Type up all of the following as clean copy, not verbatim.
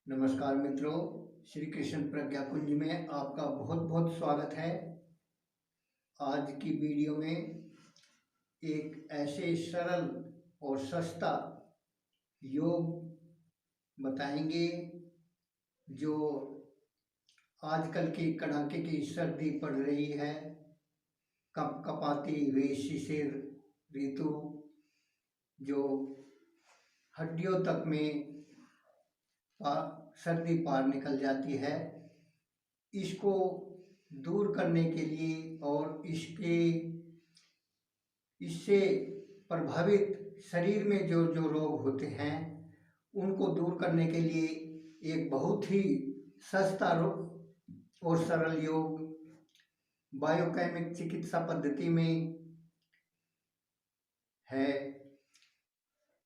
नमस्कार मित्रों, श्री कृष्ण प्रज्ञा कुंज में आपका बहुत बहुत स्वागत है। आज की वीडियो में एक ऐसे सरल और सस्ता योग बताएंगे जो आजकल की कड़ाके की सर्दी पड़ रही है, कपकपाती हुई शिशिर ऋतु जो हड्डियों तक में सर्दी पार निकल जाती है, इसको दूर करने के लिए और इससे प्रभावित शरीर में जो जो रोग होते हैं उनको दूर करने के लिए एक बहुत ही सस्ता और सरल योग बायोकेमिक चिकित्सा पद्धति में है।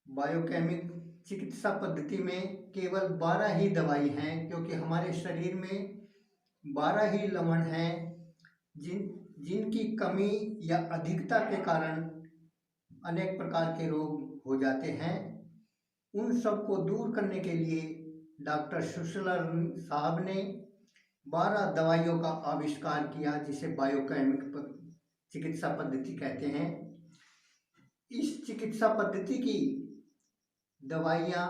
बायोकेमिक चिकित्सा पद्धति में केवल 12 ही दवाई हैं, क्योंकि हमारे शरीर में 12 ही लवण हैं जिनकी कमी या अधिकता के कारण अनेक प्रकार के रोग हो जाते हैं। उन सब को दूर करने के लिए डॉक्टर सुसलर साहब ने 12 दवाइयों का आविष्कार किया, जिसे बायोकेमिक चिकित्सा पद्धति कहते हैं। इस चिकित्सा पद्धति की दवाइयाँ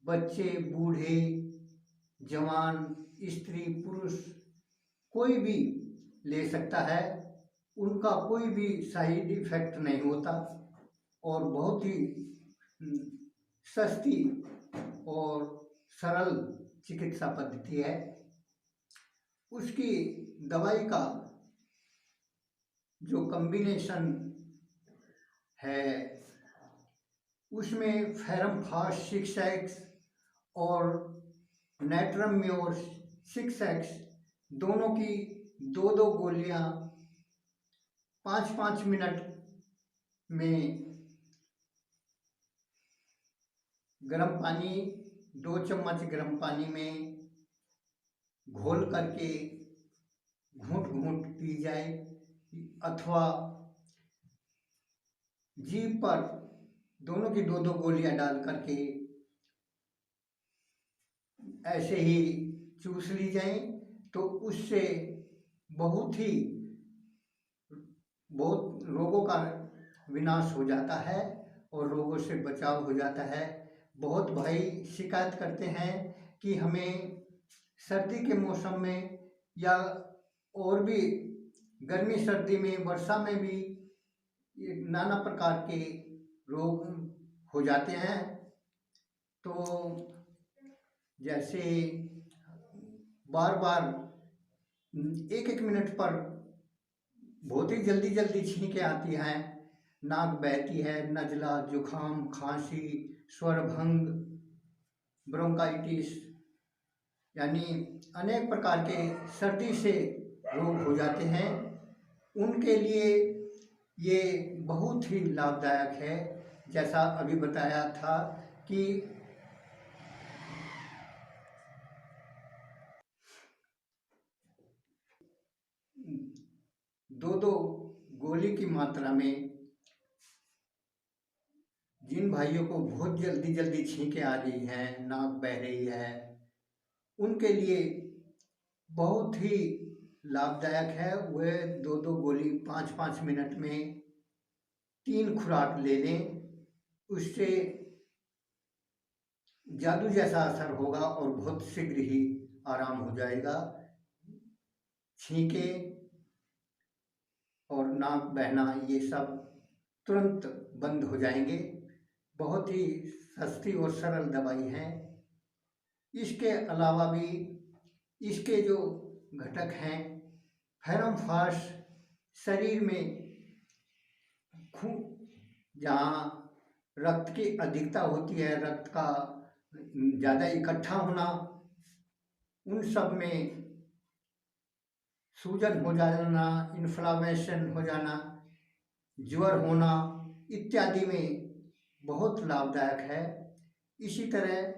बच्चे, बूढ़े, जवान, स्त्री, पुरुष कोई भी ले सकता है। उनका कोई भी साइड इफेक्ट नहीं होता और बहुत ही सस्ती और सरल चिकित्सा पद्धति है। उसकी दवाई का जो कॉम्बिनेशन है उसमें फेरम फास्ट 6X और नेट्रम म्योर 6X दोनों की 2-2 गोलियां 5-5 मिनट में गर्म पानी 2 चम्मच गर्म पानी में घोल करके घूंट घूंट पी जाए, अथवा जीभ पर दोनों की 2-2 गोलियां डाल करके ऐसे ही चूस ली जाए, तो उससे बहुत रोगों का विनाश हो जाता है और रोगों से बचाव हो जाता है। बहुत भाई शिकायत करते हैं कि हमें सर्दी के मौसम में या और भी गर्मी सर्दी में वर्षा में भी नाना प्रकार के रोग हो जाते हैं। तो जैसे बार बार 1-1 मिनट पर बहुत ही जल्दी छींकें आती हैं, नाक बहती है, नज़ला, जुखाम, खांसी, स्वरभंग, ब्रोंकाइटिस, यानी अनेक प्रकार के सर्दी से रोग हो जाते हैं। उनके लिए ये बहुत ही लाभदायक है। जैसा अभी बताया था कि 2-2 गोली की मात्रा में जिन भाइयों को बहुत जल्दी छींकें आ रही हैं, नाक बह रही है, उनके लिए बहुत ही लाभदायक है। वह 2-2 गोली 5-5 मिनट में 3 खुराक ले लें, उससे जादू जैसा असर होगा और बहुत शीघ्र ही आराम हो जाएगा। छींकें और नाक बहना ये सब तुरंत बंद हो जाएंगे। बहुत ही सस्ती और सरल दवाई है। इसके अलावा भी इसके जो घटक हैं, फेरम फास्ट शरीर में जहाँ रक्त की अधिकता होती है, रक्त का ज़्यादा इकट्ठा होना, उन सब में सूजन हो जाना, इन्फ्लामेशन हो जाना, ज्वर होना इत्यादि में बहुत लाभदायक है। इसी तरह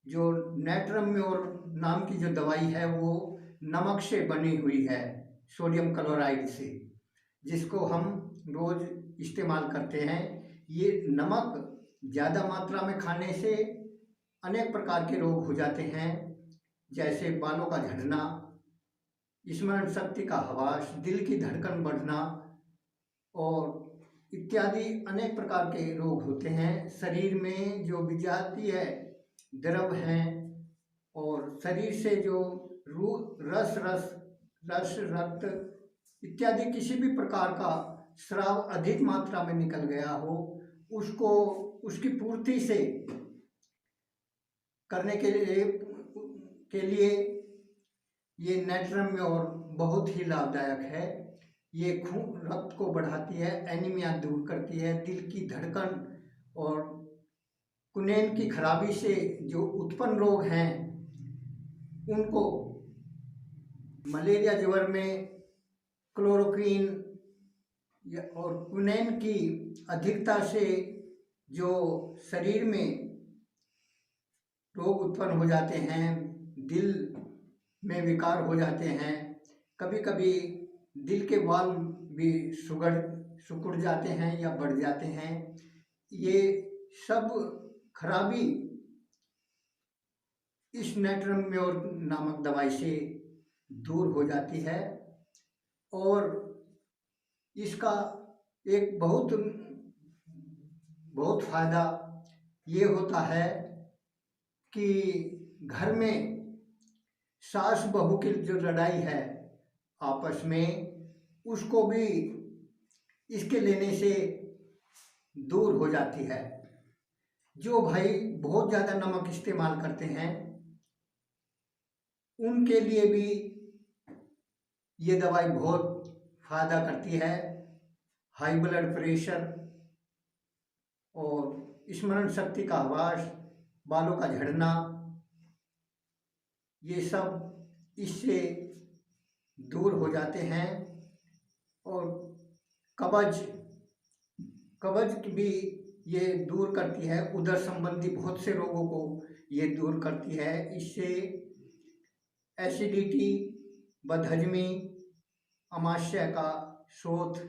जो नेट्रम म्योर नाम की जो दवाई है वो नमक से बनी हुई है, सोडियम क्लोराइड से, जिसको हम रोज़ इस्तेमाल करते हैं। ये नमक ज़्यादा मात्रा में खाने से अनेक प्रकार के रोग हो जाते हैं, जैसे बालों का झड़ना, स्मरण शक्ति का ह्रास, दिल की धड़कन बढ़ना और इत्यादि अनेक प्रकार के रोग होते हैं। शरीर में जो विजातीय द्रव हैं और शरीर से जो रस रस रस रक्त इत्यादि किसी भी प्रकार का स्राव अधिक मात्रा में निकल गया हो, उसको उसकी पूर्ति से करने के लिए ये नेट्रम और बहुत ही लाभदायक है। ये खून रक्त को बढ़ाती है, एनीमिया दूर करती है, दिल की धड़कन और कुनेन की खराबी से जो उत्पन्न रोग हैं उनको, मलेरिया ज्वर में क्लोरोक्वीन और कुनेन की अधिकता से जो शरीर में रोग उत्पन्न हो जाते हैं, दिल में विकार हो जाते हैं, कभी कभी दिल के वाल्व भी सिकुड़ जाते हैं या बढ़ जाते हैं, ये सब खराबी इस नेट्रम्योर नामक दवाई से दूर हो जाती है। और इसका एक बहुत फायदा ये होता है कि घर में सास बहू की जो लड़ाई है आपस में, उसको भी इसके लेने से दूर हो जाती है। जो भाई बहुत ज़्यादा नमक इस्तेमाल करते हैं उनके लिए भी ये दवाई बहुत फायदा करती है। हाई ब्लड प्रेशर और स्मरण शक्ति का ह्रास, बालों का झड़ना, ये सब इससे दूर हो जाते हैं। और कब्ज भी ये दूर करती है, उदर संबंधी बहुत से रोगों को ये दूर करती है। इससे एसिडिटी, बदहजमी, आमाशय का शोथ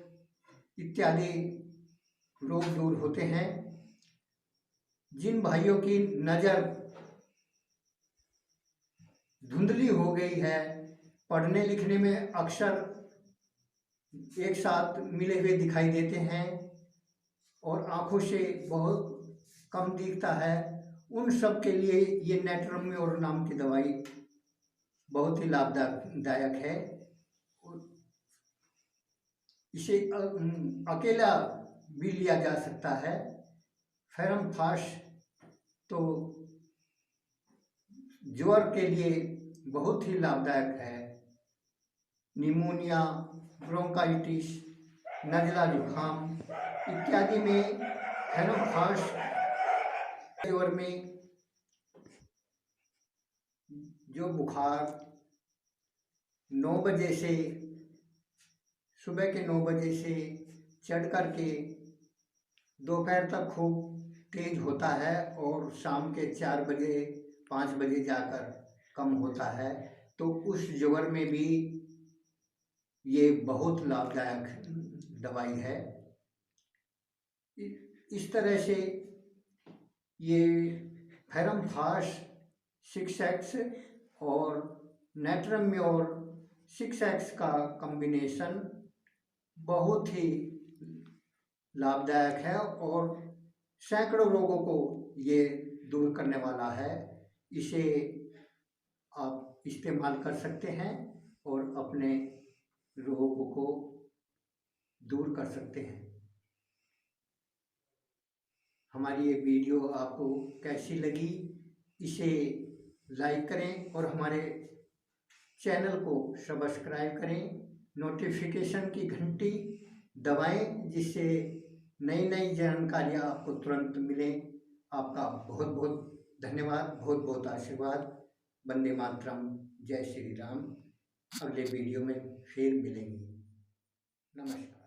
इत्यादि रोग दूर होते हैं। जिन भाइयों की नज़र धुंधली हो गई है, पढ़ने लिखने में अक्षर एक साथ मिले हुए दिखाई देते हैं और आँखों से बहुत कम दिखता है, उन सब के लिए ये नेट्रम्योर नाम की दवाई बहुत ही लाभदायक है। इसे अकेला भी लिया जा सकता है। फेरम फास्ट तो ज्वर के लिए बहुत ही लाभदायक है। निमोनिया, ब्रोंकाइटिस, नज़ला जुखाम इत्यादि में फेरम फास्ट ज्वर में जो बुखार 9 बजे से, सुबह के 9 बजे से चढ़ कर के दोपहर तक खूब तेज होता है और शाम के 4 बजे 5 बजे जाकर कम होता है, तो उस ज्वर में भी ये बहुत लाभदायक दवाई है। इस तरह से ये फेरम फास्ट 6X और नेट्रम्योर 6X का कॉम्बिनेशन बहुत ही लाभदायक है और सैकड़ों रोगों को ये दूर करने वाला है। इसे आप इस्तेमाल कर सकते हैं और अपने रोगों को दूर कर सकते हैं। हमारी ये वीडियो आपको कैसी लगी, इसे लाइक करें और हमारे चैनल को सब्सक्राइब करें, नोटिफिकेशन की घंटी दबाएं जिससे नई नई जानकारियाँ आपको तुरंत मिलें। आपका बहुत बहुत धन्यवाद, बहुत बहुत आशीर्वाद। वंदे मातरम, जय श्री राम। अगले वीडियो में फिर मिलेंगे। नमस्कार।